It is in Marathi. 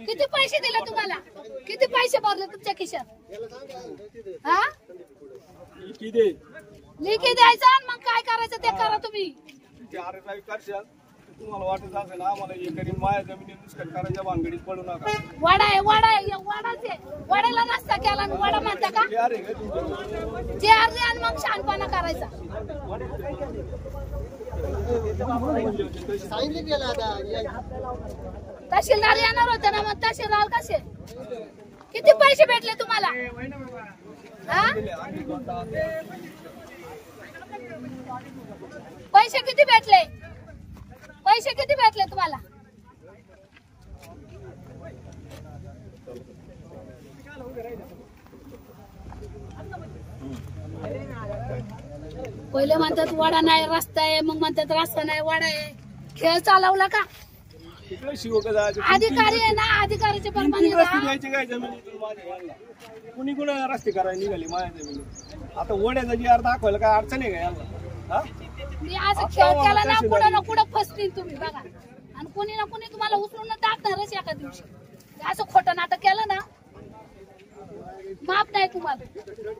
किती पैसे दिले तुम्हाला? किती पैसे भरले तुमच्या खिशात? हा लिखी द्यायचं आणि मग काय करायचं ते करा तुम्ही. तुम्हाला वाटत असेल आम्हाला एकरी माया जमिनी नुसकान करायच्या भानगडीत पडू नका. वडा आहे वडाचे वड्याला रस्ता केला आणि वडा म्हणता का? जे अर्धे आणि मग शहाणपणा करायचा. तहसीलदार येणार होते ना, मग तहसीलदार कसे? किती पैसे भेटले तुम्हाला? हा पैसे किती भेटले? पैसे किती भेटले तुम्हाला? पहिले म्हणतात वडा नाही रस्ता आहे, मग म्हणतात रस्ता नाही वडा आहे. खेळ चालवला का? अधिकारी आहे ना, अधिकारीचे परवानगी काय जमिनीतून कुणी कुणा रस्ते करायला निघाली माझ्या जमिनी. आता वड्याचा जी अर्थ दाखवायला काय अडचण आहे का यांना? मी असं खेळ केला ना, कुठं ना कुठं फसतील तुम्ही बघा. आणि कुणी ना कुणी तुम्हाला उचलून टाकणारच एका दिवशी. असं खोटं नाटक केलं ना, माफ नाही तुम्हाला.